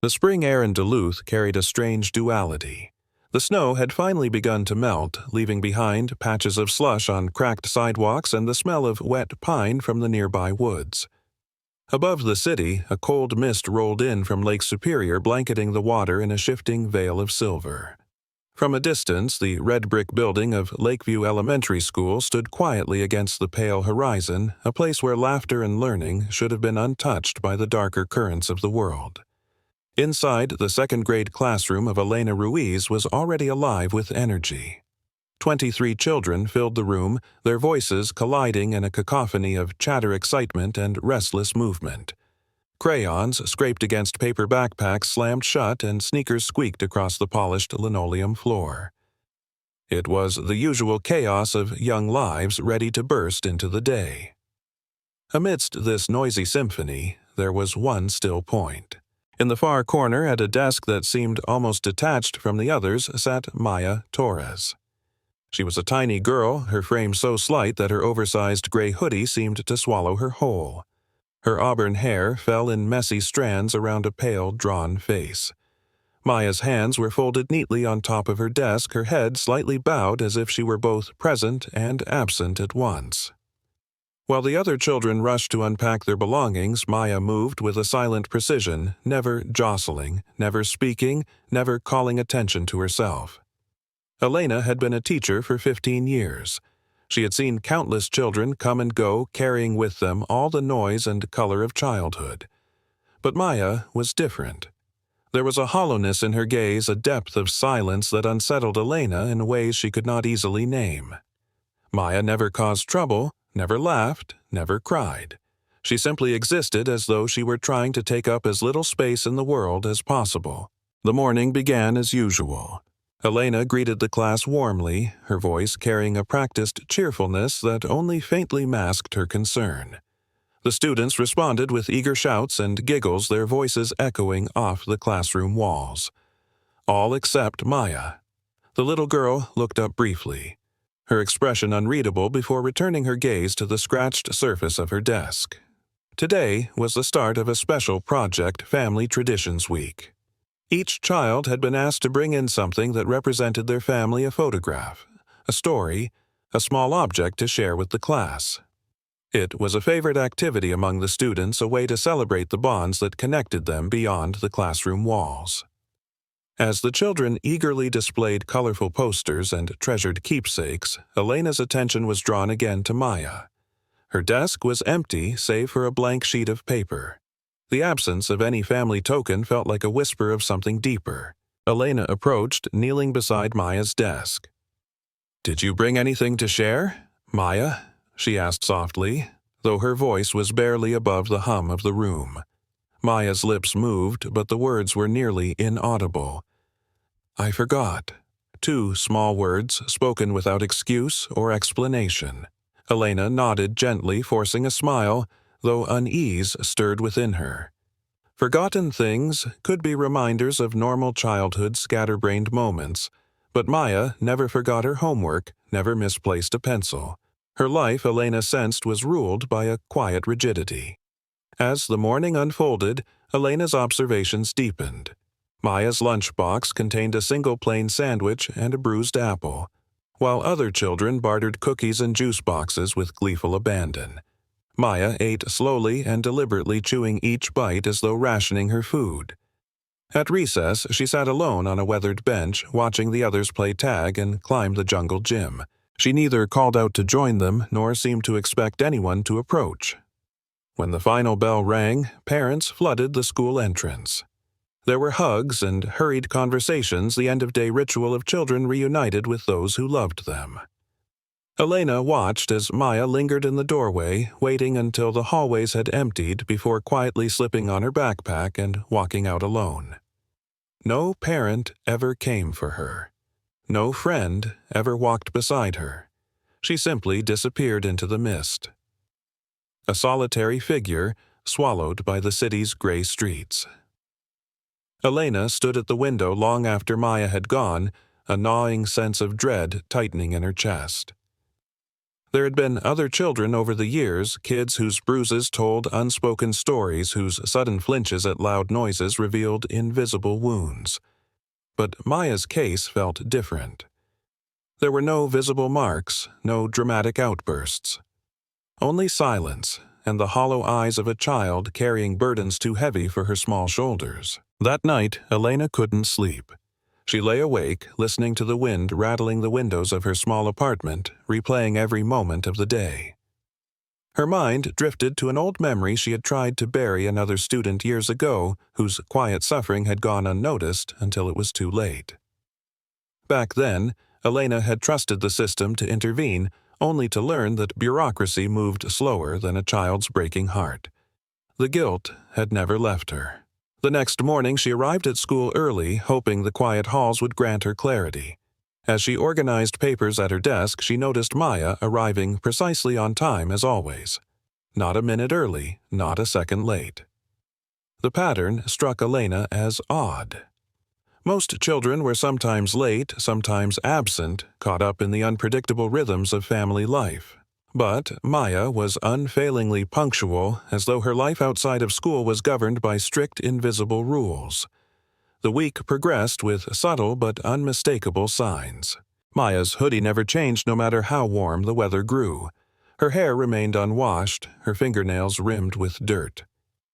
The spring air in Duluth carried a strange duality. The snow had finally begun to melt, leaving behind patches of slush on cracked sidewalks and the smell of wet pine from the nearby woods. Above the city, a cold mist rolled in from Lake Superior, blanketing the water in a shifting veil of silver. From a distance, the red brick building of Lakeview Elementary School stood quietly against the pale horizon, a place where laughter and learning should have been untouched by the darker currents of the world. Inside, the second-grade classroom of Elena Ruiz was already alive with energy. 23 children filled the room, their voices colliding in a cacophony of chatter, excitement, and restless movement. Crayons scraped against paper backpacks slammed shut and sneakers squeaked across the polished linoleum floor. It was the usual chaos of young lives ready to burst into the day. Amidst this noisy symphony, there was one still point. In the far corner, at a desk that seemed almost detached from the others, sat Maya Torres. She was a tiny girl, her frame so slight that her oversized gray hoodie seemed to swallow her whole. Her auburn hair fell in messy strands around a pale, drawn face. Maya's hands were folded neatly on top of her desk, her head slightly bowed as if she were both present and absent at once. While the other children rushed to unpack their belongings, Maya moved with a silent precision, never jostling, never speaking, never calling attention to herself. Elena had been a teacher for 15 years. She had seen countless children come and go, carrying with them all the noise and color of childhood. But Maya was different. There was a hollowness in her gaze, a depth of silence that unsettled Elena in ways she could not easily name. Maya never caused trouble, never laughed, never cried. She simply existed as though she were trying to take up as little space in the world as possible. The morning began as usual. Elena greeted the class warmly, her voice carrying a practiced cheerfulness that only faintly masked her concern. The students responded with eager shouts and giggles, their voices echoing off the classroom walls. All except Maya. The little girl looked up briefly, her expression unreadable before returning her gaze to the scratched surface of her desk. Today was the start of a special project, Family Traditions Week. Each child had been asked to bring in something that represented their family, a photograph, a story, a small object to share with the class. It was a favorite activity among the students, a way to celebrate the bonds that connected them beyond the classroom walls. As the children eagerly displayed colorful posters and treasured keepsakes, Elena's attention was drawn again to Maya. Her desk was empty save for a blank sheet of paper. The absence of any family token felt like a whisper of something deeper. Elena approached, kneeling beside Maya's desk. "Did you bring anything to share, Maya?" she asked softly, though her voice was barely above the hum of the room. Maya's lips moved, but the words were nearly inaudible. "I forgot." 2 small words, spoken without excuse or explanation. Elena nodded gently, forcing a smile, though unease stirred within her. Forgotten things could be reminders of normal childhood scatterbrained moments, but Maya never forgot her homework, never misplaced a pencil. Her life, Elena sensed, was ruled by a quiet rigidity. As the morning unfolded, Elena's observations deepened. Maya's lunchbox contained a single plain sandwich and a bruised apple, while other children bartered cookies and juice boxes with gleeful abandon. Maya ate slowly and deliberately, chewing each bite as though rationing her food. At recess, she sat alone on a weathered bench, watching the others play tag and climb the jungle gym. She neither called out to join them nor seemed to expect anyone to approach. When the final bell rang, parents flooded the school entrance. There were hugs and hurried conversations, the end-of-day ritual of children reunited with those who loved them. Elena watched as Maya lingered in the doorway, waiting until the hallways had emptied before quietly slipping on her backpack and walking out alone. No parent ever came for her. No friend ever walked beside her. She simply disappeared into the mist. A solitary figure swallowed by the city's gray streets. Elena stood at the window long after Maya had gone, a gnawing sense of dread tightening in her chest. There had been other children over the years, kids whose bruises told unspoken stories, whose sudden flinches at loud noises revealed invisible wounds. But Maya's case felt different. There were no visible marks, no dramatic outbursts. Only silence, and the hollow eyes of a child carrying burdens too heavy for her small shoulders. That night, Elena couldn't sleep. She lay awake, listening to the wind rattling the windows of her small apartment, replaying every moment of the day. Her mind drifted to an old memory she had tried to bury another student years ago, whose quiet suffering had gone unnoticed until it was too late. Back then, Elena had trusted the system to intervene, only to learn that bureaucracy moved slower than a child's breaking heart. The guilt had never left her. The next morning she arrived at school early, hoping the quiet halls would grant her clarity. As she organized papers at her desk, she noticed Maya arriving precisely on time as always. Not a minute early, not a second late. The pattern struck Elena as odd. Most children were sometimes late, sometimes absent, caught up in the unpredictable rhythms of family life. But Maya was unfailingly punctual, as though her life outside of school was governed by strict invisible rules. The week progressed with subtle but unmistakable signs. Maya's hoodie never changed no matter how warm the weather grew. Her hair remained unwashed, her fingernails rimmed with dirt.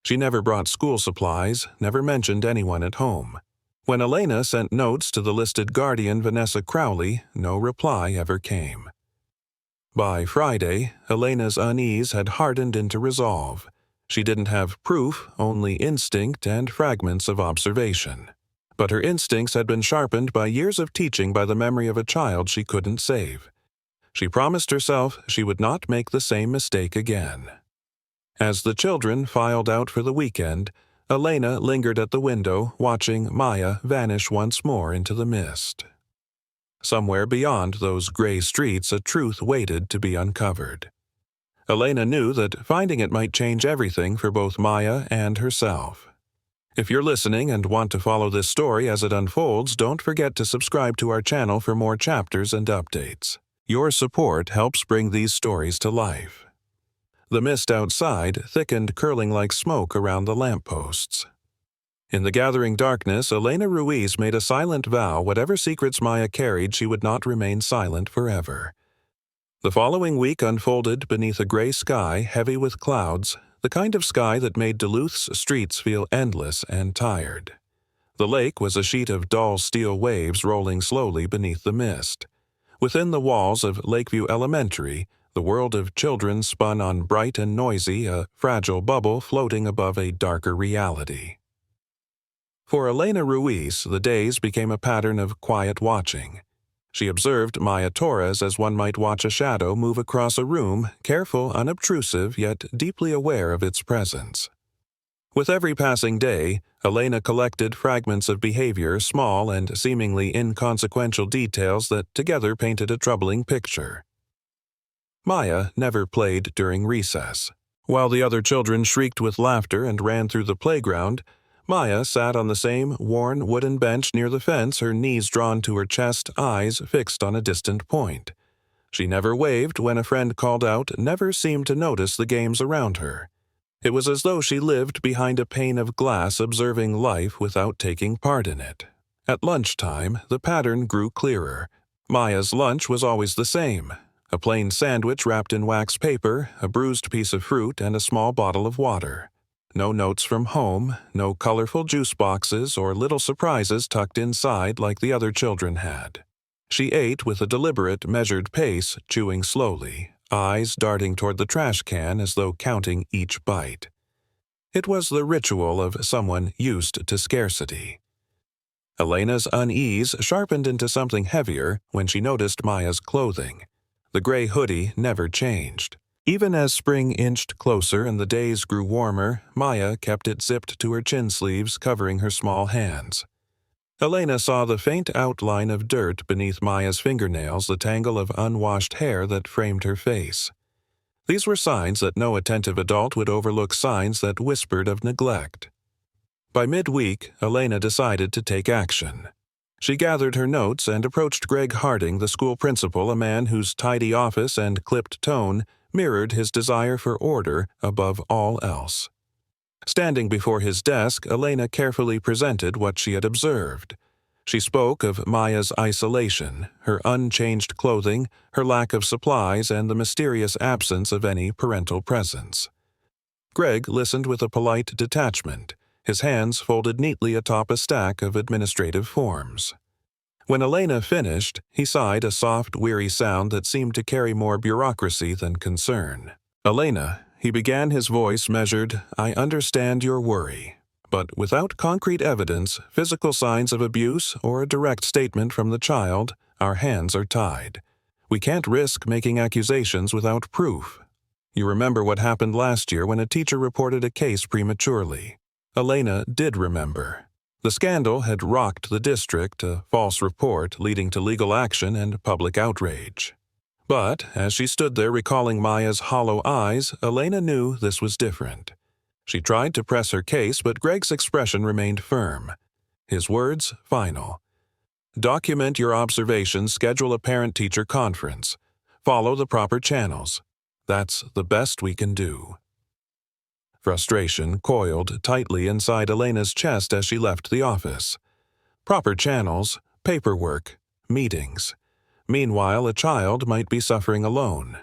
She never brought school supplies, never mentioned anyone at home. When Elena sent notes to the listed guardian Vanessa Crowley, no reply ever came. By Friday, Elena's unease had hardened into resolve. She didn't have proof, only instinct and fragments of observation. But her instincts had been sharpened by years of teaching by the memory of a child she couldn't save. She promised herself she would not make the same mistake again. As the children filed out for the weekend, Elena lingered at the window, watching Maya vanish once more into the mist. Somewhere beyond those gray streets, a truth waited to be uncovered. Elena knew that finding it might change everything for both Maya and herself. If you're listening and want to follow this story as it unfolds, don't forget to subscribe to our channel for more chapters and updates. Your support helps bring these stories to life. The mist outside thickened, curling like smoke around the lampposts. In the gathering darkness, Elena Ruiz made a silent vow whatever secrets Maya carried, she would not remain silent forever. The following week unfolded beneath a gray sky heavy with clouds, the kind of sky that made Duluth's streets feel endless and tired. The lake was a sheet of dull steel waves rolling slowly beneath the mist. Within the walls of Lakeview Elementary, the world of children spun on bright and noisy, a fragile bubble floating above a darker reality. For Elena Ruiz, the days became a pattern of quiet watching. She observed Maya Torres as one might watch a shadow move across a room, careful, unobtrusive, yet deeply aware of its presence. With every passing day, Elena collected fragments of behavior, small and seemingly inconsequential details that together painted a troubling picture. Maya never played during recess. While the other children shrieked with laughter and ran through the playground, Maya sat on the same worn wooden bench near the fence, her knees drawn to her chest, eyes fixed on a distant point. She never waved when a friend called out, never seemed to notice the games around her. It was as though she lived behind a pane of glass, observing life without taking part in it. At lunchtime, the pattern grew clearer. Maya's lunch was always the same: a plain sandwich wrapped in wax paper, a bruised piece of fruit, and a small bottle of water. No notes from home, no colorful juice boxes or little surprises tucked inside like the other children had. She ate with a deliberate, measured pace, chewing slowly, eyes darting toward the trash can as though counting each bite. It was the ritual of someone used to scarcity. Elena's unease sharpened into something heavier when she noticed Maya's clothing. The gray hoodie never changed. Even as spring inched closer and the days grew warmer, Maya kept it zipped to her chin sleeves, covering her small hands. Elena saw the faint outline of dirt beneath Maya's fingernails, the tangle of unwashed hair that framed her face. These were signs that no attentive adult would overlook, signs that whispered of neglect. By midweek, Elena decided to take action. She gathered her notes and approached Greg Harding, the school principal, a man whose tidy office and clipped tone mirrored his desire for order above all else. Standing before his desk, Elena carefully presented what she had observed. She spoke of Maya's isolation, her unchanged clothing, her lack of supplies, and the mysterious absence of any parental presence. Greg listened with a polite detachment, his hands folded neatly atop a stack of administrative forms. When Elena finished, he sighed a soft, weary sound that seemed to carry more bureaucracy than concern. "Elena," he began, his voice measured, "I understand your worry. But without concrete evidence, physical signs of abuse, or a direct statement from the child, our hands are tied. We can't risk making accusations without proof. You remember what happened last year when a teacher reported a case prematurely." Elena did remember. The scandal had rocked the district, a false report leading to legal action and public outrage. But as she stood there recalling Maya's hollow eyes, Elena knew this was different. She tried to press her case, but Greg's expression remained firm. His words final. "Document your observations, schedule a parent-teacher conference. Follow the proper channels. That's the best we can do." Frustration coiled tightly inside Elena's chest as she left the office. Proper channels, paperwork, meetings. Meanwhile, a child might be suffering alone.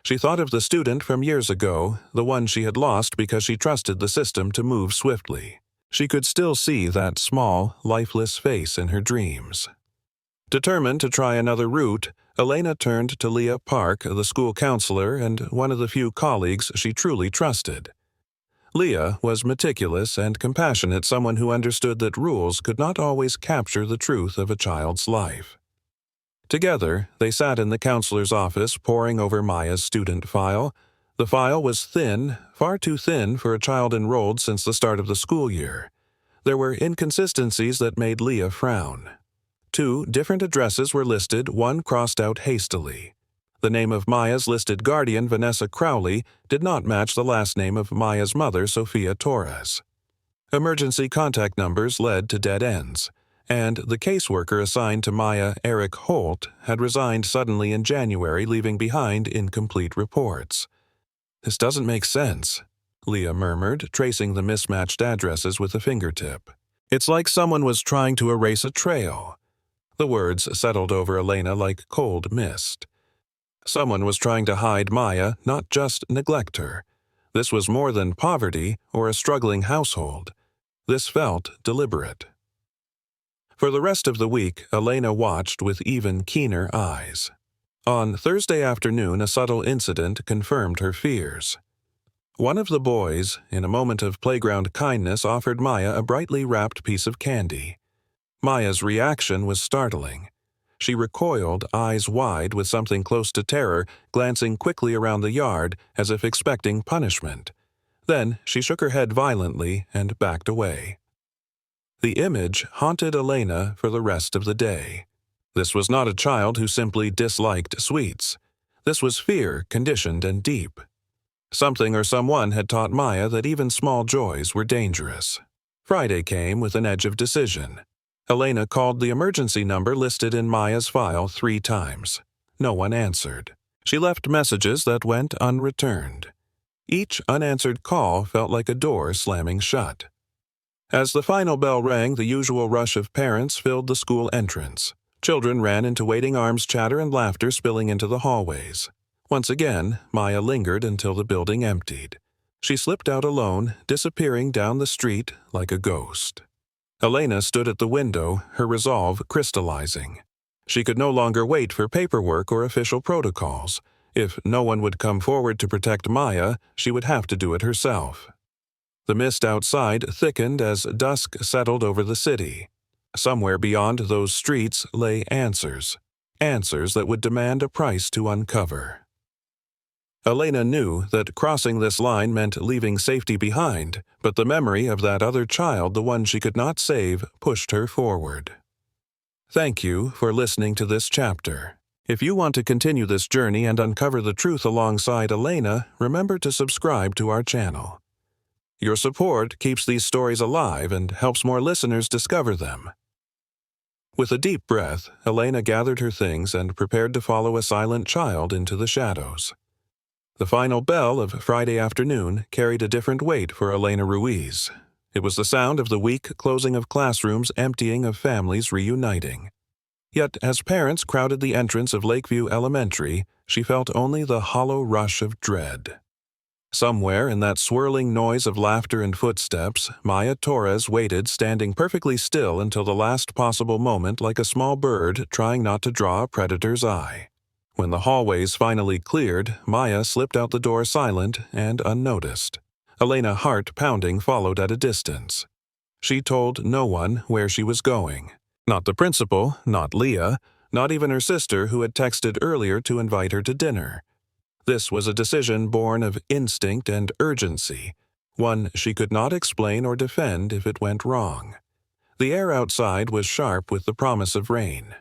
She thought of the student from years ago, the one she had lost because she trusted the system to move swiftly. She could still see that small, lifeless face in her dreams. Determined to try another route, Elena turned to Leah Park, the school counselor and one of the few colleagues she truly trusted. Leah was meticulous and compassionate, someone who understood that rules could not always capture the truth of a child's life. Together, they sat in the counselor's office, poring over Maya's student file. The file was thin, far too thin for a child enrolled since the start of the school year. There were inconsistencies that made Leah frown. 2 different addresses were listed, one crossed out hastily. The name of Maya's listed guardian, Vanessa Crowley, did not match the last name of Maya's mother, Maya Torres. Emergency contact numbers led to dead ends, and the caseworker assigned to Maya, Eric Holt, had resigned suddenly in January, leaving behind incomplete reports. "This doesn't make sense," Leah murmured, tracing the mismatched addresses with a fingertip. "It's like someone was trying to erase a trail." The words settled over Elena like cold mist. Someone was trying to hide Maya, not just neglect her. This was more than poverty or a struggling household. This felt deliberate. For the rest of the week, Elena watched with even keener eyes. On Thursday afternoon, a subtle incident confirmed her fears. One of the boys, in a moment of playground kindness, offered Maya a brightly wrapped piece of candy. Maya's reaction was startling. She recoiled, eyes wide with something close to terror, glancing quickly around the yard as if expecting punishment. Then she shook her head violently and backed away. The image haunted Elena for the rest of the day. This was not a child who simply disliked sweets. This was fear, conditioned and deep. Something or someone had taught Maya that even small joys were dangerous. Friday came with an edge of decision. Elena called the emergency number listed in Maya's file 3 times. No one answered. She left messages that went unreturned. Each unanswered call felt like a door slamming shut. As the final bell rang, the usual rush of parents filled the school entrance. Children ran into waiting arms, chatter and laughter spilling into the hallways. Once again, Maya lingered until the building emptied. She slipped out alone, disappearing down the street like a ghost. Elena stood at the window, her resolve crystallizing. She could no longer wait for paperwork or official protocols. If no one would come forward to protect Maya, she would have to do it herself. The mist outside thickened as dusk settled over the city. Somewhere beyond those streets lay answers that would demand a price to uncover. Elena knew that crossing this line meant leaving safety behind, but the memory of that other child, the one she could not save, pushed her forward. Thank you for listening to this chapter. If you want to continue this journey and uncover the truth alongside Elena, remember to subscribe to our channel. Your support keeps these stories alive and helps more listeners discover them. With a deep breath, Elena gathered her things and prepared to follow a silent child into the shadows. The final bell of Friday afternoon carried a different weight for Elena Ruiz. It was the sound of the weak closing of classrooms, emptying of families reuniting. Yet, as parents crowded the entrance of Lakeview Elementary, she felt only the hollow rush of dread. Somewhere in that swirling noise of laughter and footsteps, Maya Torres waited, standing perfectly still until the last possible moment, like a small bird trying not to draw a predator's eye. When the hallways finally cleared, Maya slipped out the door silent and unnoticed. Elena, heart pounding, followed at a distance. She told no one where she was going. Not the principal, not Leah, not even her sister who had texted earlier to invite her to dinner. This was a decision born of instinct and urgency, one she could not explain or defend if it went wrong. The air outside was sharp with the promise of rain.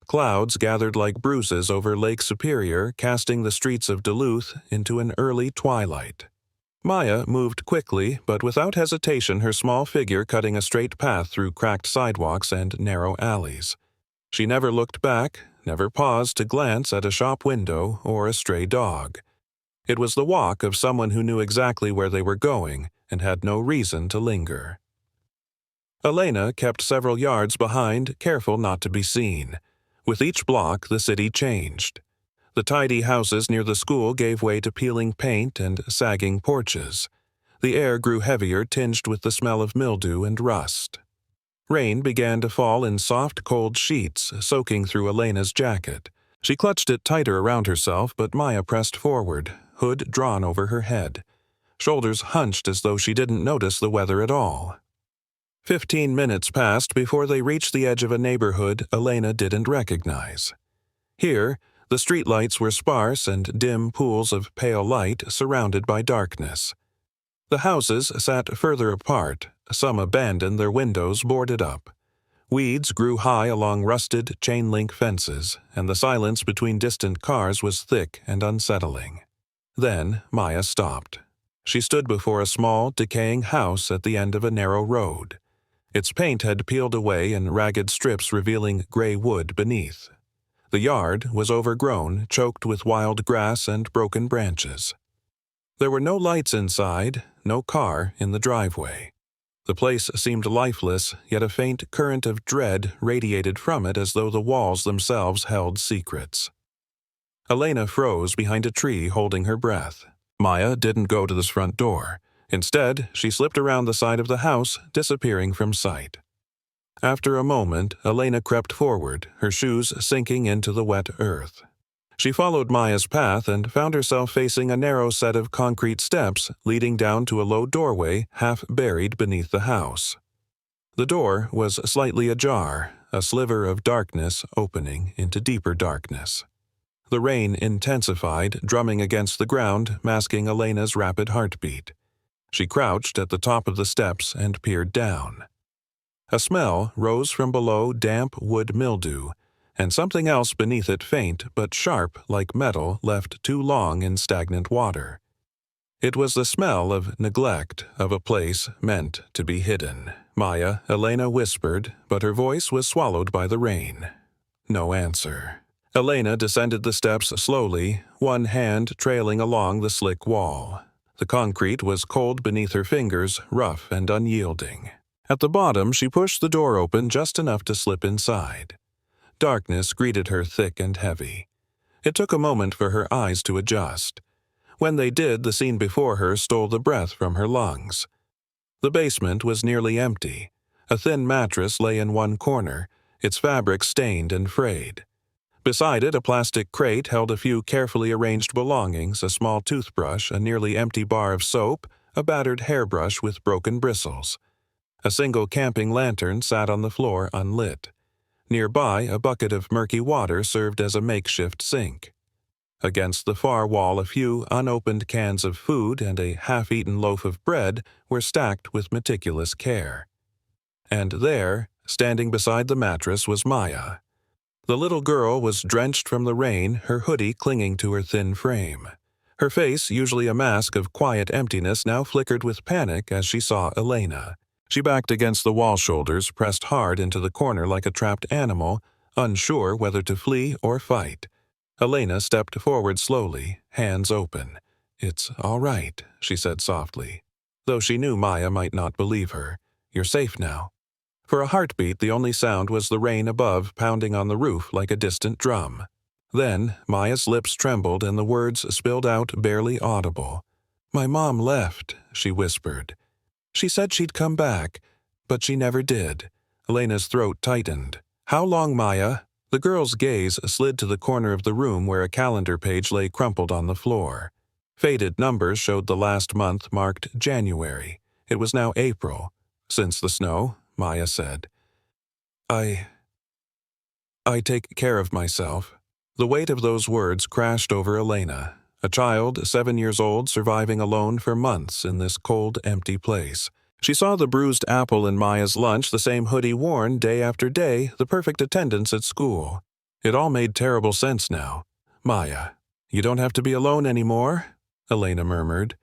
Clouds gathered like bruises over Lake Superior, casting the streets of Duluth into an early twilight. Maya moved quickly, but without hesitation, her small figure cutting a straight path through cracked sidewalks and narrow alleys. She never looked back, never paused to glance at a shop window or a stray dog. It was the walk of someone who knew exactly where they were going and had no reason to linger. Elena kept several yards behind, careful not to be seen. With each block, the city changed. The tidy houses near the school gave way to peeling paint and sagging porches. The air grew heavier, tinged with the smell of mildew and rust. Rain began to fall in soft, cold sheets, soaking through Elena's jacket. She clutched it tighter around herself, but Maya pressed forward, hood drawn over her head. Shoulders hunched as though she didn't notice the weather at all. 15 minutes passed before they reached the edge of a neighborhood Elena didn't recognize. Here, the streetlights were sparse and dim pools of pale light surrounded by darkness. The houses sat further apart, some abandoned, their windows boarded up. Weeds grew high along rusted chain-link fences, and the silence between distant cars was thick and unsettling. Then Maya stopped. She stood before a small, decaying house at the end of a narrow road. Its paint had peeled away in ragged strips revealing gray wood beneath. The yard was overgrown, choked with wild grass and broken branches. There were no lights inside, no car in the driveway. The place seemed lifeless, yet a faint current of dread radiated from it as though the walls themselves held secrets. Elena froze behind a tree, holding her breath. Maya didn't go to this front door. Instead, she slipped around the side of the house, disappearing from sight. After a moment, Elena crept forward, her shoes sinking into the wet earth. She followed Maya's path and found herself facing a narrow set of concrete steps leading down to a low doorway half buried beneath the house. The door was slightly ajar, a sliver of darkness opening into deeper darkness. The rain intensified, drumming against the ground, masking Elena's rapid heartbeat. She crouched at the top of the steps and peered down. A smell rose from below, damp wood mildew, and something else beneath it, faint but sharp like metal left too long in stagnant water. It was the smell of neglect, of a place meant to be hidden. Maya, Elena whispered, but her voice was swallowed by the rain. No answer. Elena descended the steps slowly, one hand trailing along the slick wall. The concrete was cold beneath her fingers, rough and unyielding. At the bottom, she pushed the door open just enough to slip inside. Darkness greeted her thick and heavy. It took a moment for her eyes to adjust. When they did, the scene before her stole the breath from her lungs. The basement was nearly empty. A thin mattress lay in one corner, its fabric stained and frayed. Beside it, a plastic crate held a few carefully arranged belongings, a small toothbrush, a nearly empty bar of soap, a battered hairbrush with broken bristles. A single camping lantern sat on the floor unlit. Nearby, a bucket of murky water served as a makeshift sink. Against the far wall, a few unopened cans of food and a half-eaten loaf of bread were stacked with meticulous care. And there, standing beside the mattress, was Maya. The little girl was drenched from the rain, her hoodie clinging to her thin frame. Her face, usually a mask of quiet emptiness, now flickered with panic as she saw Elena. She backed against the wall shoulders, pressed hard into the corner like a trapped animal, unsure whether to flee or fight. Elena stepped forward slowly, hands open. "It's all right," she said softly, though she knew Maya might not believe her. "You're safe now." For a heartbeat, the only sound was the rain above pounding on the roof like a distant drum. Then Maya's lips trembled and the words spilled out barely audible. "My mom left," she whispered. "She said she'd come back, but she never did." Elena's throat tightened. "How long, Maya?" The girl's gaze slid to the corner of the room where a calendar page lay crumpled on the floor. Faded numbers showed the last month marked January. It was now April. "Since the snow," Maya said. I take care of myself." The weight of those words crashed over Elena, a child 7 years old surviving alone for months in this cold, empty place. She saw the bruised apple in Maya's lunch, the same hoodie worn day after day, the perfect attendance at school. It all made terrible sense now. "Maya, you don't have to be alone anymore," Elena murmured.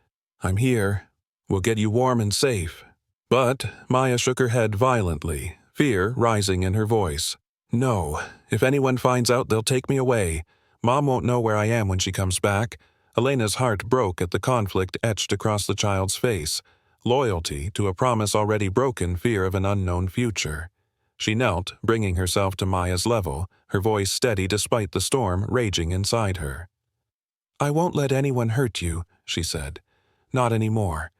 "I'm here. We'll get you warm and safe." But Maya shook her head violently, fear rising in her voice. "No. If anyone finds out, they'll take me away. Mom won't know where I am when she comes back." Elena's heart broke at the conflict etched across the child's face. Loyalty to a promise already broken, fear of an unknown future. She knelt, bringing herself to Maya's level, her voice steady despite the storm raging inside her. "I won't let anyone hurt you," she said. "Not anymore."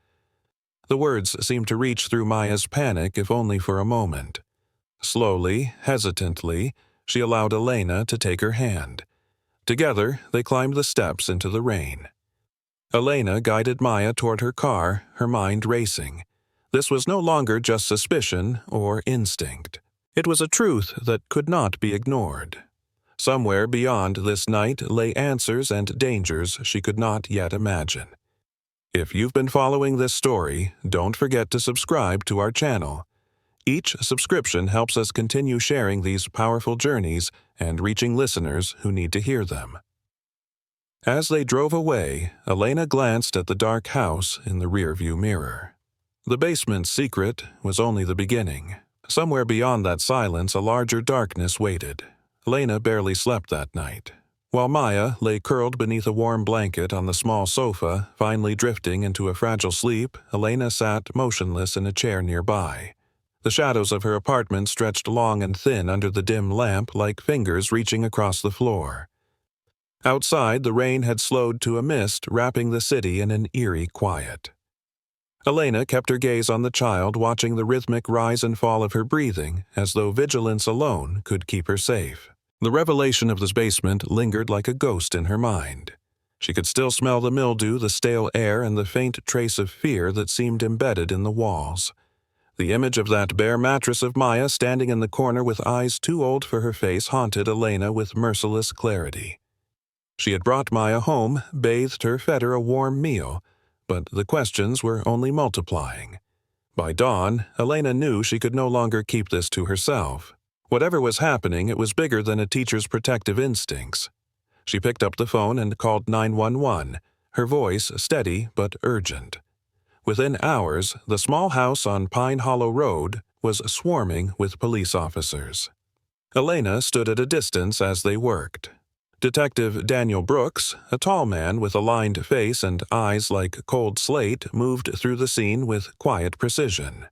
The words seemed to reach through Maya's panic, if only for a moment. Slowly, hesitantly, she allowed Elena to take her hand. Together, they climbed the steps into the rain. Elena guided Maya toward her car, her mind racing. This was no longer just suspicion or instinct. It was a truth that could not be ignored. Somewhere beyond this night lay answers and dangers she could not yet imagine. If you've been following this story, don't forget to subscribe to our channel. Each subscription helps us continue sharing these powerful journeys and reaching listeners who need to hear them. As they drove away, Elena glanced at the dark house in the rearview mirror. The basement's secret was only the beginning. Somewhere beyond that silence, a larger darkness waited. Elena barely slept that night. While Maya lay curled beneath a warm blanket on the small sofa, finally drifting into a fragile sleep, Elena sat motionless in a chair nearby. The shadows of her apartment stretched long and thin under the dim lamp like fingers reaching across the floor. Outside, the rain had slowed to a mist, wrapping the city in an eerie quiet. Elena kept her gaze on the child, watching the rhythmic rise and fall of her breathing, as though vigilance alone could keep her safe. The revelation of this basement lingered like a ghost in her mind. She could still smell the mildew, the stale air, and the faint trace of fear that seemed embedded in the walls. The image of that bare mattress of Maya standing in the corner with eyes too old for her face haunted Elena with merciless clarity. She had brought Maya home, bathed her, fed her a warm meal, but the questions were only multiplying. By dawn, Elena knew she could no longer keep this to herself. Whatever was happening, it was bigger than a teacher's protective instincts. She picked up the phone and called 911, her voice steady but urgent. Within hours, the small house on Pine Hollow Road was swarming with police officers. Elena stood at a distance as they worked. Detective Daniel Brooks, a tall man with a lined face and eyes like cold slate, moved through the scene with quiet precision.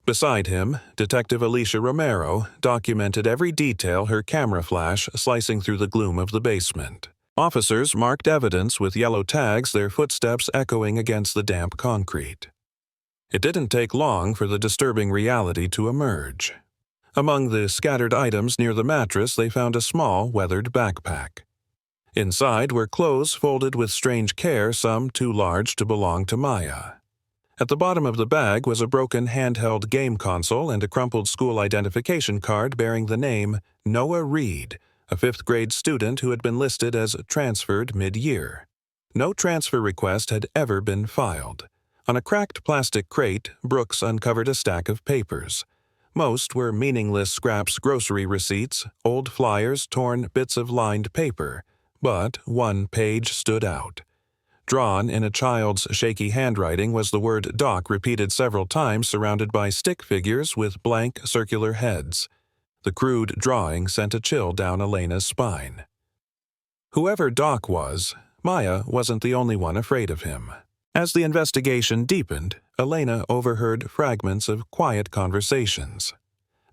Beside him, Detective Alicia Romero documented every detail, her camera flash slicing through the gloom of the basement. Officers marked evidence with yellow tags, their footsteps echoing against the damp concrete. It didn't take long for the disturbing reality to emerge. Among the scattered items near the mattress, they found a small, weathered backpack. Inside were clothes folded with strange care, some too large to belong to Maya. At the bottom of the bag was a broken handheld game console and a crumpled school identification card bearing the name Noah Reed, a fifth-grade student who had been listed as transferred mid-year. No transfer request had ever been filed. On a cracked plastic crate, Brooks uncovered a stack of papers. Most were meaningless scraps, grocery receipts, old flyers, torn bits of lined paper, but one page stood out. Drawn in a child's shaky handwriting was the word dock repeated several times, surrounded by stick figures with blank circular heads. The crude drawing sent a chill down Elena's spine. Whoever Doc was, Maya wasn't the only one afraid of him. As the investigation deepened, Elena overheard fragments of quiet conversations.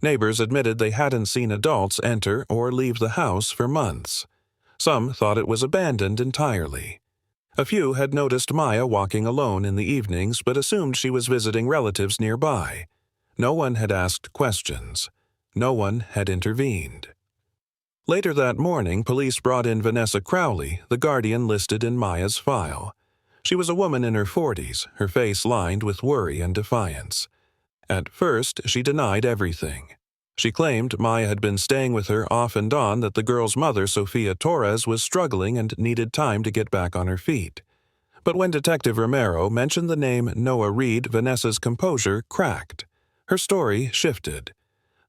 Neighbors admitted they hadn't seen adults enter or leave the house for months. Some thought it was abandoned entirely. A few had noticed Maya walking alone in the evenings but assumed she was visiting relatives nearby. No one had asked questions. No one had intervened. Later that morning, police brought in Vanessa Crowley, the guardian listed in Maya's file. She was a woman in her 40s, her face lined with worry and defiance. At first, she denied everything. She claimed Maya had been staying with her off and on, that the girl's mother, Maya Torres, was struggling and needed time to get back on her feet. But when Detective Romero mentioned the name Noah Reed, Vanessa's composure cracked. Her story shifted.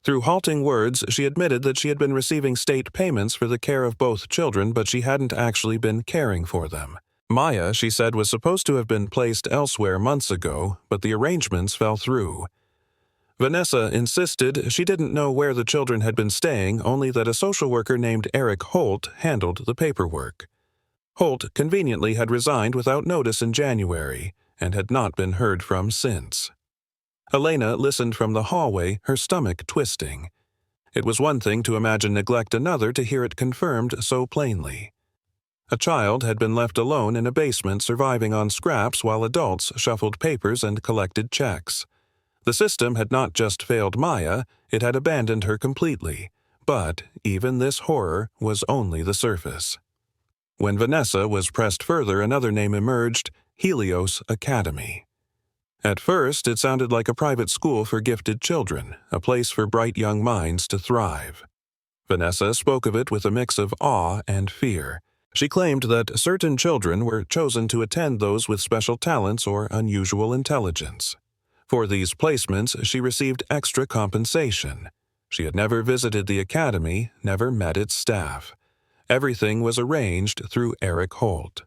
Through halting words, she admitted that she had been receiving state payments for the care of both children, but she hadn't actually been caring for them. Maya, she said, was supposed to have been placed elsewhere months ago, but the arrangements fell through. Vanessa insisted she didn't know where the children had been staying, only that a social worker named Eric Holt handled the paperwork. Holt conveniently had resigned without notice in January and had not been heard from since. Elena listened from the hallway, her stomach twisting. It was one thing to imagine neglect, another to hear it confirmed so plainly. A child had been left alone in a basement surviving on scraps while adults shuffled papers and collected checks. The system had not just failed Maya, it had abandoned her completely. But even this horror was only the surface. When Vanessa was pressed further, another name emerged: Helios Academy. At first, it sounded like a private school for gifted children, a place for bright young minds to thrive. Vanessa spoke of it with a mix of awe and fear. She claimed that certain children were chosen to attend, those with special talents or unusual intelligence. For these placements, she received extra compensation. She had never visited the academy, never met its staff. Everything was arranged through Eric Holt.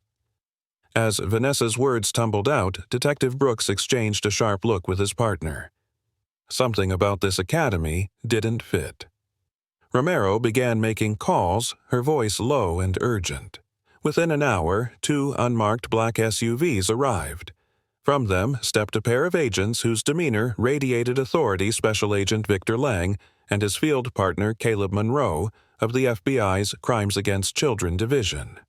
As Vanessa's words tumbled out, Detective Brooks exchanged a sharp look with his partner. Something about this academy didn't fit. Romero began making calls, her voice low and urgent. Within an hour, 2 unmarked black SUVs arrived. From them stepped a pair of agents whose demeanor radiated authority: Special Agent Victor Lang and his field partner Caleb Monroe of the FBI's Crimes Against Children Division.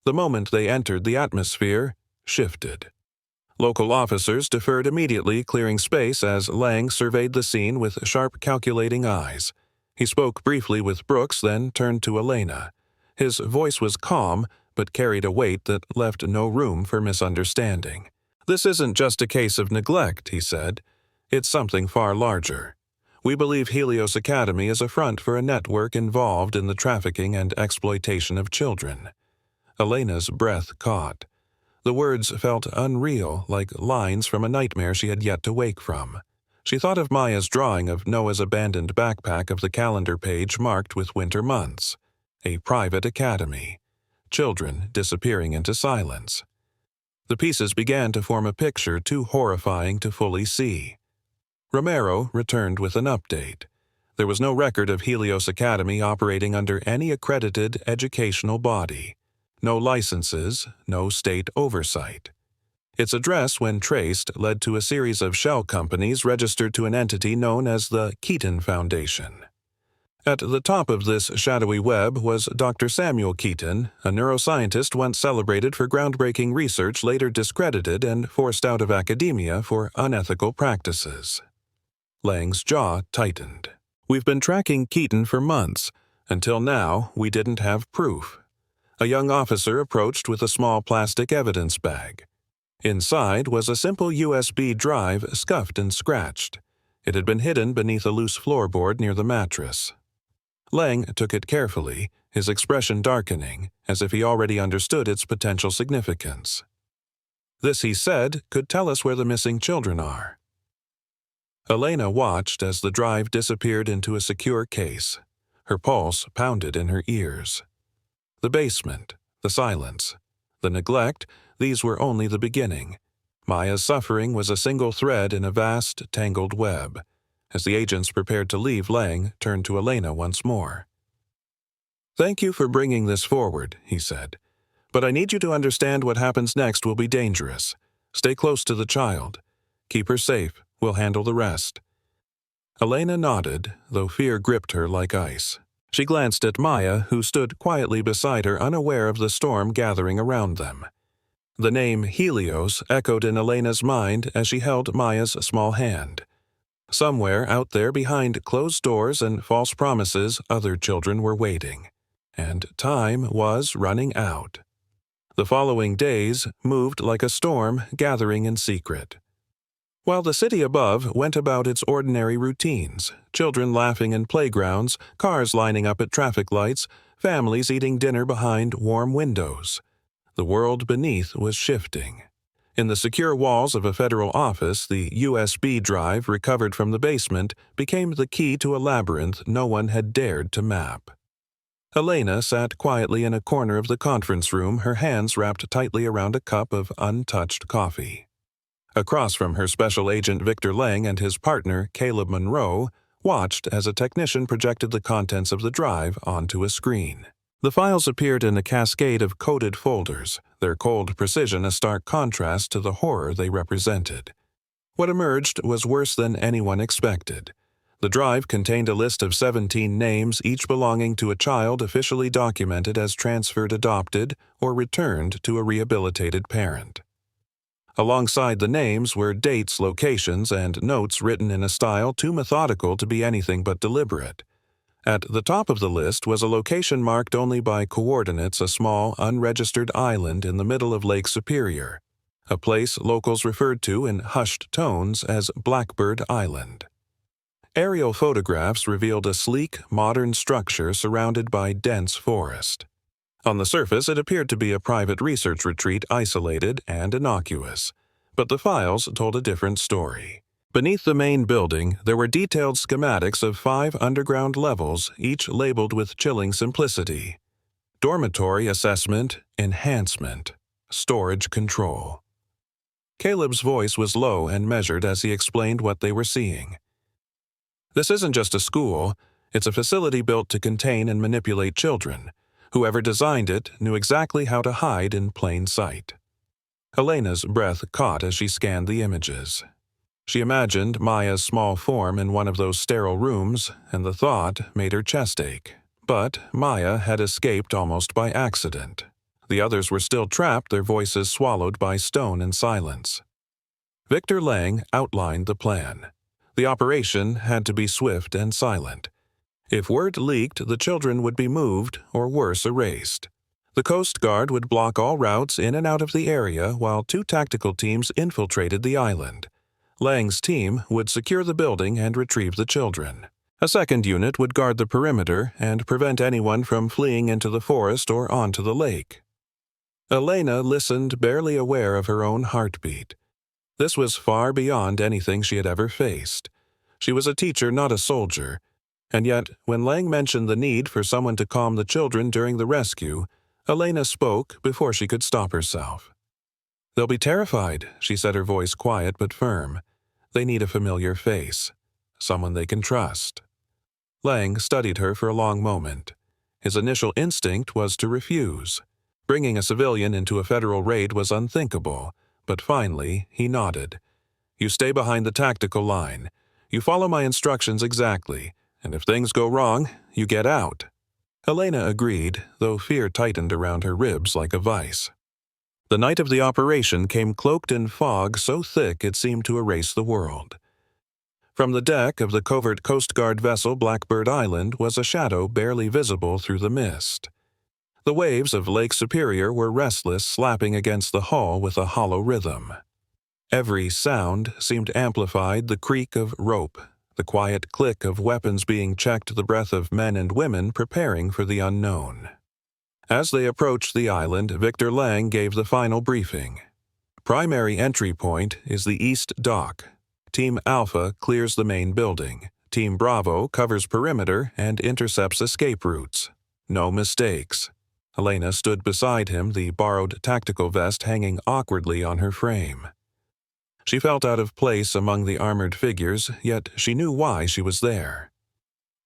The moment they entered, the atmosphere shifted. Local officers deferred immediately, clearing space as Lang surveyed the scene with sharp, calculating eyes. He spoke briefly with Brooks, then turned to Elena. His voice was calm, but carried a weight that left no room for misunderstanding. "This isn't just a case of neglect," he said. "It's something far larger. We believe Helios Academy is a front for a network involved in the trafficking and exploitation of children." Elena's breath caught. The words felt unreal, like lines from a nightmare she had yet to wake from. She thought of Maya's drawing of Noah's abandoned backpack, of the calendar page marked with winter months. A private academy. Children disappearing into silence. The pieces began to form a picture too horrifying to fully see. Romero returned with an update. There was no record of Helios Academy operating under any accredited educational body. No licenses, no state oversight. Its address, when traced, led to a series of shell companies registered to an entity known as the Keaton Foundation. At the top of this shadowy web was Dr. Samuel Keaton, a neuroscientist once celebrated for groundbreaking research, later discredited and forced out of academia for unethical practices. Lang's jaw tightened. "We've been tracking Keaton for months. Until now, we didn't have proof." A young officer approached with a small plastic evidence bag. Inside was a simple USB drive, scuffed and scratched. It had been hidden beneath a loose floorboard near the mattress. Lang took it carefully, his expression darkening, as if he already understood its potential significance. "This," he said, "could tell us where the missing children are." Elena watched as the drive disappeared into a secure case. Her pulse pounded in her ears. The basement, the silence, The neglect, these were only the beginning. Maya's suffering was a single thread in a vast, tangled web. As the agents prepared to leave, Lang turned to Elena once more. "Thank you for bringing this forward," he said. "But I need you to understand what happens next will be dangerous. Stay close to the child. Keep her safe. We'll handle the rest." Elena nodded, though fear gripped her like ice. She glanced at Maya, who stood quietly beside her, unaware of the storm gathering around them. The name Helios echoed in Elena's mind as she held Maya's small hand. Somewhere out there behind closed doors and false promises, other children were waiting. And time was running out. The following days moved like a storm, gathering in secret. While the city above went about its ordinary routines, children laughing in playgrounds, cars lining up at traffic lights, families eating dinner behind warm windows, the world beneath was shifting. In the secure walls of a federal office, the USB drive recovered from the basement became the key to a labyrinth no one had dared to map. Elena sat quietly in a corner of the conference room, her hands wrapped tightly around a cup of untouched coffee. Across from her, Special Agent Victor Lang and his partner, Caleb Monroe, watched as a technician projected the contents of the drive onto a screen. The files appeared in a cascade of coded folders, their cold precision a stark contrast to the horror they represented. What emerged was worse than anyone expected. The drive contained a list of 17 names, each belonging to a child officially documented as transferred adopted or returned to a rehabilitated parent. Alongside the names were dates, locations, and notes written in a style too methodical to be anything but deliberate. At the top of the list was a location marked only by coordinates, a small, unregistered island in the middle of Lake Superior, a place locals referred to in hushed tones as Blackbird Island. Aerial photographs revealed a sleek, modern structure surrounded by dense forest. On the surface, it appeared to be a private research retreat, isolated and innocuous. But the files told a different story. Beneath the main building, there were detailed schematics of 5 underground levels, each labeled with chilling simplicity. Dormitory assessment, enhancement, storage control. Caleb's voice was low and measured as he explained what they were seeing. "This isn't just a school, it's a facility built to contain and manipulate children. Whoever designed it knew exactly how to hide in plain sight." Elena's breath caught as she scanned the images. She imagined Maya's small form in one of those sterile rooms, and the thought made her chest ache. But Maya had escaped almost by accident. The others were still trapped, their voices swallowed by stone and silence. Victor Lang outlined the plan. The operation had to be swift and silent. If word leaked, the children would be moved, or worse, erased. The Coast Guard would block all routes in and out of the area while 2 tactical teams infiltrated the island. Lang's team would secure the building and retrieve the children. A second unit would guard the perimeter and prevent anyone from fleeing into the forest or onto the lake. Elena listened, barely aware of her own heartbeat. This was far beyond anything she had ever faced. She was a teacher, not a soldier. And yet, when Lang mentioned the need for someone to calm the children during the rescue, Elena spoke before she could stop herself. "They'll be terrified," she said, her voice quiet but firm. "They need a familiar face, someone they can trust." Lang studied her for a long moment. His initial instinct was to refuse. Bringing a civilian into a federal raid was unthinkable, but finally he nodded. "You stay behind the tactical line. You follow my instructions exactly. And if things go wrong, you get out." Elena agreed, though fear tightened around her ribs like a vice. The night of the operation came cloaked in fog so thick it seemed to erase the world. From the deck of the covert Coast Guard vessel Blackbird Island was a shadow barely visible through the mist. The waves of Lake Superior were restless, slapping against the hull with a hollow rhythm. Every sound seemed amplified, the creak of rope, the quiet click of weapons being checked, the breath of men and women preparing for the unknown. As they approached the island, Victor Lang gave the final briefing. "Primary entry point is the East Dock. Team Alpha clears the main building. Team Bravo covers perimeter and intercepts escape routes. No mistakes." Elena stood beside him, the borrowed tactical vest hanging awkwardly on her frame. She felt out of place among the armored figures, yet she knew why she was there.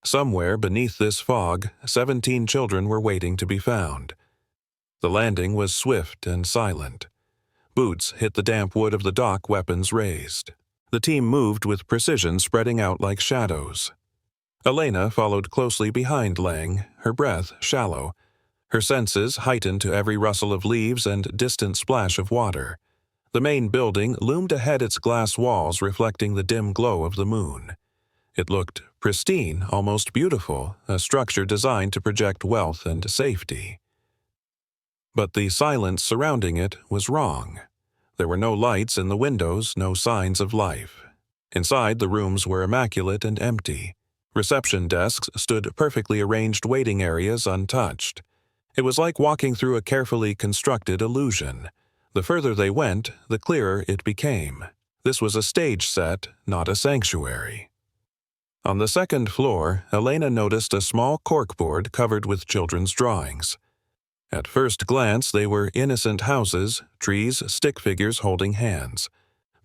Somewhere beneath this fog, 17 children were waiting to be found. The landing was swift and silent. Boots hit the damp wood of the dock, weapons raised. The team moved with precision, spreading out like shadows. Elena followed closely behind Lang, her breath shallow, her senses heightened to every rustle of leaves and distant splash of water. The main building loomed ahead, its glass walls reflecting the dim glow of the moon. It looked pristine, almost beautiful, a structure designed to project wealth and safety. But the silence surrounding it was wrong. There were no lights in the windows, no signs of life. Inside, the rooms were immaculate and empty. Reception desks stood perfectly arranged, waiting areas untouched. It was like walking through a carefully constructed illusion. The further they went, the clearer it became. This was a stage set, not a sanctuary. On the second floor, Elena noticed a small corkboard covered with children's drawings. At first glance, they were innocent houses, trees, stick figures holding hands.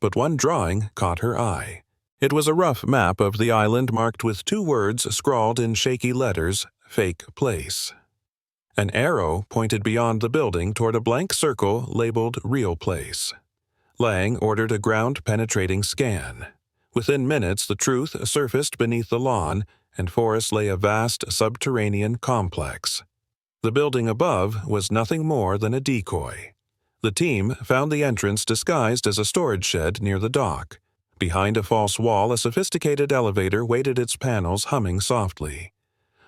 But one drawing caught her eye. It was a rough map of the island marked with 2 words scrawled in shaky letters, "Fake Place." An arrow pointed beyond the building toward a blank circle labeled "Real Place." Lang ordered a ground-penetrating scan. Within minutes, the truth surfaced beneath the lawn, and forest lay a vast subterranean complex. The building above was nothing more than a decoy. The team found the entrance disguised as a storage shed near the dock. Behind a false wall, a sophisticated elevator waited, its panels humming softly.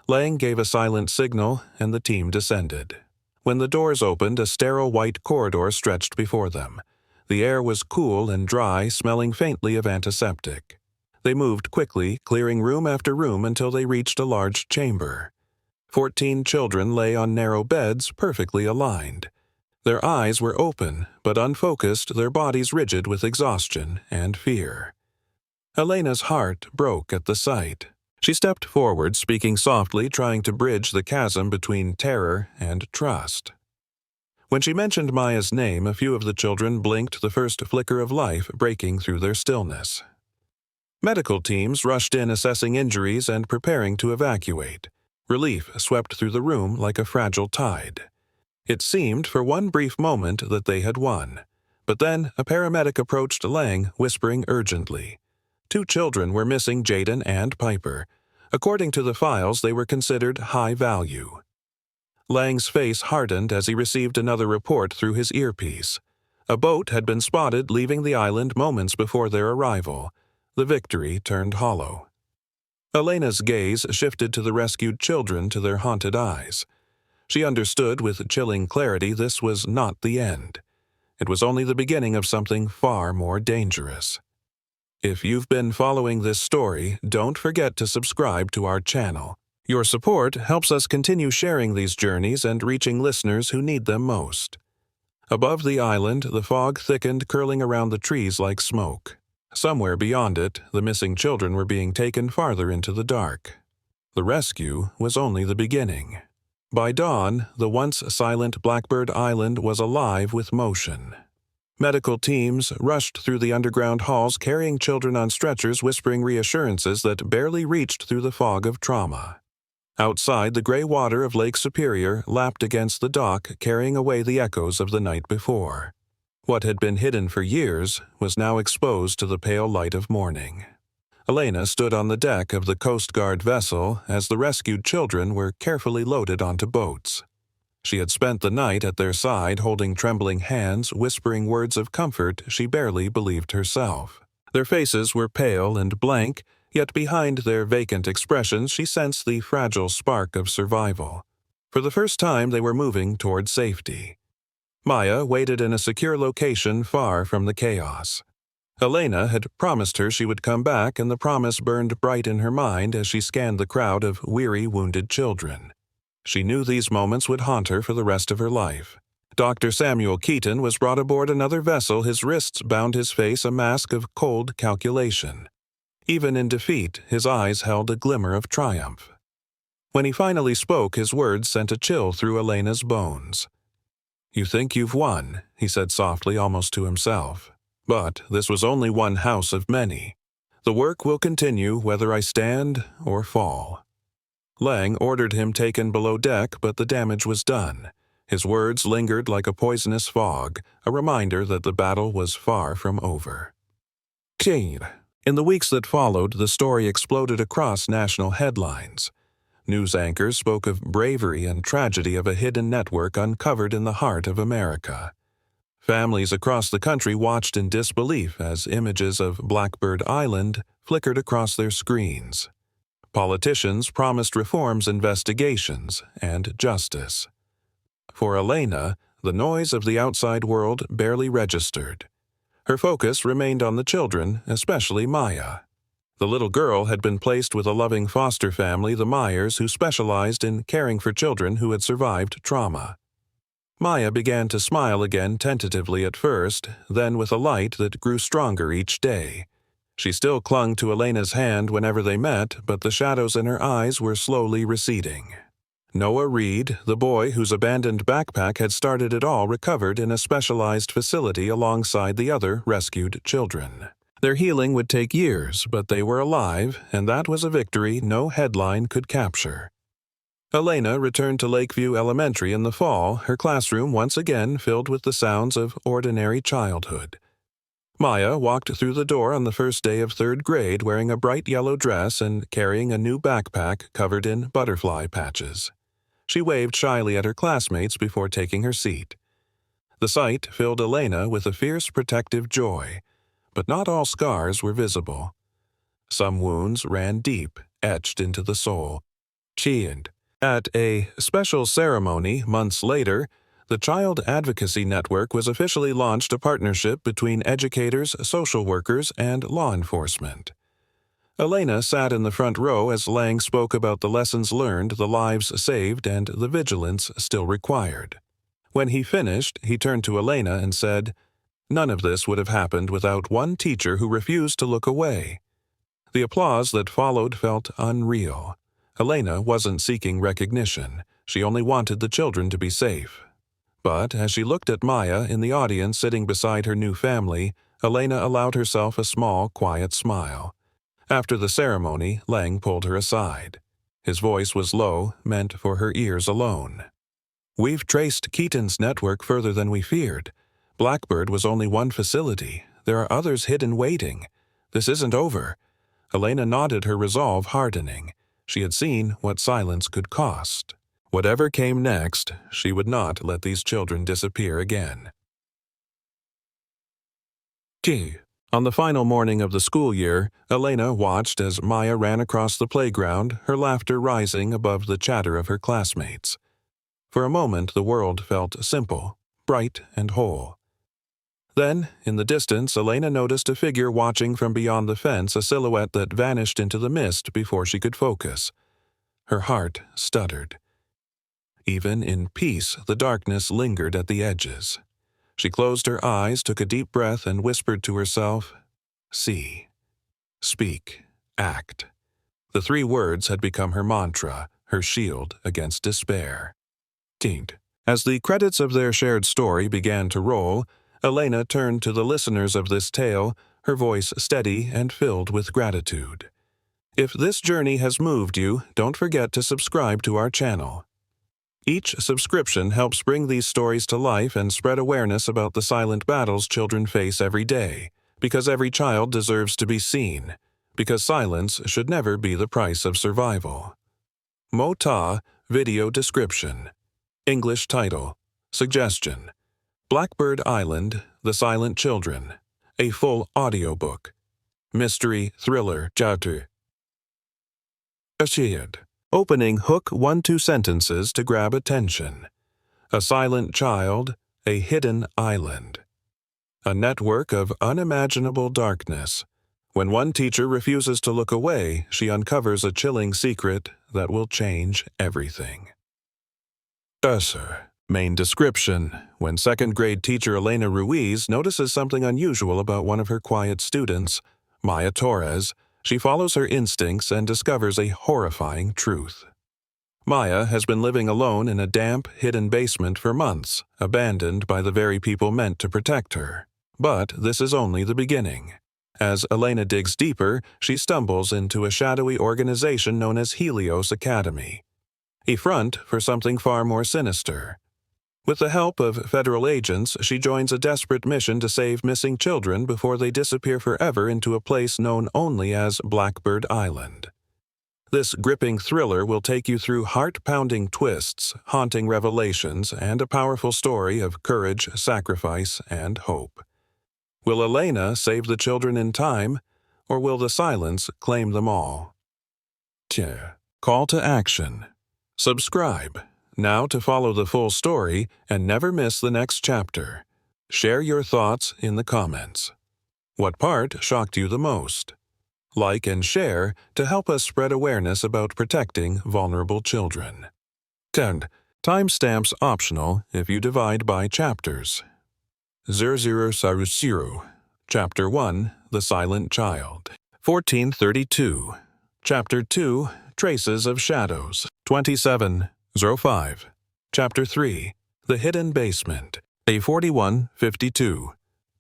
Lang gave a silent signal, and the team descended. When the doors opened, a sterile white corridor stretched before them. The air was cool and dry, smelling faintly of antiseptic. They moved quickly, clearing room after room until they reached a large chamber. 14 children lay on narrow beds, perfectly aligned. Their eyes were open, but unfocused, their bodies rigid with exhaustion and fear. Elena's heart broke at the sight. She stepped forward, speaking softly, trying to bridge the chasm between terror and trust. When she mentioned Maya's name, a few of the children blinked, the first flicker of life breaking through their stillness. Medical teams rushed in, assessing injuries and preparing to evacuate. Relief swept through the room like a fragile tide. It seemed for one brief moment that they had won. But then a paramedic approached Lang, whispering urgently. 2 children were missing, Jaden and Piper. According to the files, they were considered high value. Lang's face hardened as he received another report through his earpiece. A boat had been spotted leaving the island moments before their arrival. The victory turned hollow. Elena's gaze shifted to the rescued children, to their haunted eyes. She understood with chilling clarity this was not the end. It was only the beginning of something far more dangerous. If you've been following this story, don't forget to subscribe to our channel. Your support helps us continue sharing these journeys and reaching listeners who need them most. Above the island, the fog thickened, curling around the trees like smoke. Somewhere beyond it, the missing children were being taken farther into the dark. The rescue was only the beginning. By dawn, the once silent Blackbird Island was alive with motion. Medical teams rushed through the underground halls, carrying children on stretchers, whispering reassurances that barely reached through the fog of trauma. Outside, the gray water of Lake Superior lapped against the dock, carrying away the echoes of the night before. What had been hidden for years was now exposed to the pale light of morning. Elena stood on the deck of the Coast Guard vessel as the rescued children were carefully loaded onto boats. She had spent the night at their side, holding trembling hands, whispering words of comfort she barely believed herself. Their faces were pale and blank, yet behind their vacant expressions she sensed the fragile spark of survival. For the first time they were moving toward safety. Maya waited in a secure location far from the chaos. Elena had promised her she would come back, and the promise burned bright in her mind as she scanned the crowd of weary, wounded children. She knew these moments would haunt her for the rest of her life. Dr. Samuel Keaton was brought aboard another vessel, his wrists bound, his face a mask of cold calculation. Even in defeat, his eyes held a glimmer of triumph. When he finally spoke, his words sent a chill through Elena's bones. "You think you've won," he said softly, almost to himself. "But this was only one house of many. The work will continue whether I stand or fall." Lang ordered him taken below deck, but the damage was done. His words lingered like a poisonous fog, a reminder that the battle was far from over. In the weeks that followed, the story exploded across national headlines. News anchors spoke of bravery and tragedy of a hidden network uncovered in the heart of America. Families across the country watched in disbelief as images of Blackbird Island flickered across their screens. Politicians promised reforms, investigations, and justice. For Elena, the noise of the outside world barely registered. Her focus remained on the children, especially Maya. The little girl had been placed with a loving foster family, the Myers, who specialized in caring for children who had survived trauma. Maya began to smile again tentatively at first, then with a light that grew stronger each day. She still clung to Elena's hand whenever they met, but the shadows in her eyes were slowly receding. Noah Reed, the boy whose abandoned backpack had started it all, recovered in a specialized facility alongside the other rescued children. Their healing would take years, but they were alive, and that was a victory no headline could capture. Elena returned to Lakeview Elementary in the fall, her classroom once again filled with the sounds of ordinary childhood. Maya walked through the door on the first day of third grade wearing a bright yellow dress and carrying a new backpack covered in butterfly patches. She waved shyly at her classmates before taking her seat. The sight filled Elena with a fierce protective joy. But not all scars were visible. Some wounds ran deep, etched into the soul. At a special ceremony months later, the Child Advocacy Network was officially launched, a partnership between educators, social workers, and law enforcement. Elena sat in the front row as Lang spoke about the lessons learned, the lives saved, and the vigilance still required. When he finished, he turned to Elena and said, "None of this would have happened without one teacher who refused to look away." The applause that followed felt unreal. Elena wasn't seeking recognition. She only wanted the children to be safe. But as she looked at Maya in the audience sitting beside her new family, Elena allowed herself a small, quiet smile. After the ceremony, Lang pulled her aside. His voice was low, meant for her ears alone. "We've traced Keaton's network further than we feared. Blackbird was only one facility. There are others hidden waiting. This isn't over." Elena nodded, her resolve hardening. She had seen what silence could cost. Whatever came next, she would not let these children disappear again. On the final morning of the school year, Elena watched as Maya ran across the playground, her laughter rising above the chatter of her classmates. For a moment, the world felt simple, bright, and whole. Then, in the distance, Elena noticed a figure watching from beyond the fence, a silhouette that vanished into the mist before she could focus. Her heart stuttered. Even in peace, the darkness lingered at the edges. She closed her eyes, took a deep breath, and whispered to herself, "See, speak, act." The 3 words had become her mantra, her shield against despair. As the credits of their shared story began to roll, Elena turned to the listeners of this tale, her voice steady and filled with gratitude. If this journey has moved you, don't forget to subscribe to our channel. Each subscription helps bring these stories to life and spread awareness about the silent battles children face every day, because every child deserves to be seen, because silence should never be the price of survival. Mota, video description. English title. Suggestion. Blackbird Island, The Silent Children, a full audiobook. Mystery thriller Jatu. Ashiad. Opening hook 1-2 sentences to grab attention. A silent child, a hidden island. A network of unimaginable darkness. When one teacher refuses to look away, she uncovers a chilling secret that will change everything. Main description. When second-grade teacher Elena Ruiz notices something unusual about one of her quiet students, Maya Torres, she follows her instincts and discovers a horrifying truth. Maya has been living alone in a damp, hidden basement for months, abandoned by the very people meant to protect her. But this is only the beginning. As Elena digs deeper, she stumbles into a shadowy organization known as Helios Academy, a front for something far more sinister. With the help of federal agents, she joins a desperate mission to save missing children before they disappear forever into a place known only as Blackbird Island. This gripping thriller will take you through heart-pounding twists, haunting revelations, and a powerful story of courage, sacrifice, and hope. Will Elena save the children in time, or will the silence claim them all? Call to action. Subscribe now to follow the full story and never miss the next chapter. Share your thoughts in the comments. What part shocked you the most? Like and share to help us spread awareness about protecting vulnerable children. 10. Timestamps optional if you divide by chapters. 0000. Chapter 1, The Silent Child. 1432. Chapter 2, Traces of Shadows. 2705. Chapter 3, The Hidden Basement. A4152.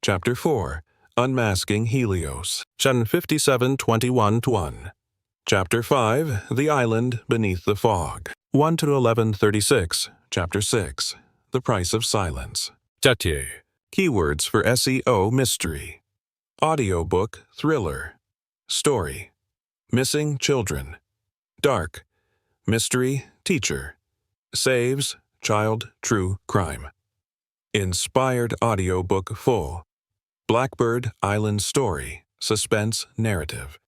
Chapter 4, Unmasking Helios. 5721-1. Chapter 5, The Island Beneath the Fog. 1 to 1136. Chapter 6, The Price of Silence. Keywords for SEO Mystery. Audiobook Thriller. Story. Missing Children. Dark. Mystery Teacher. Saves Child True Crime. Inspired Audiobook Full. Blackbird Island Story. Suspense Narrative.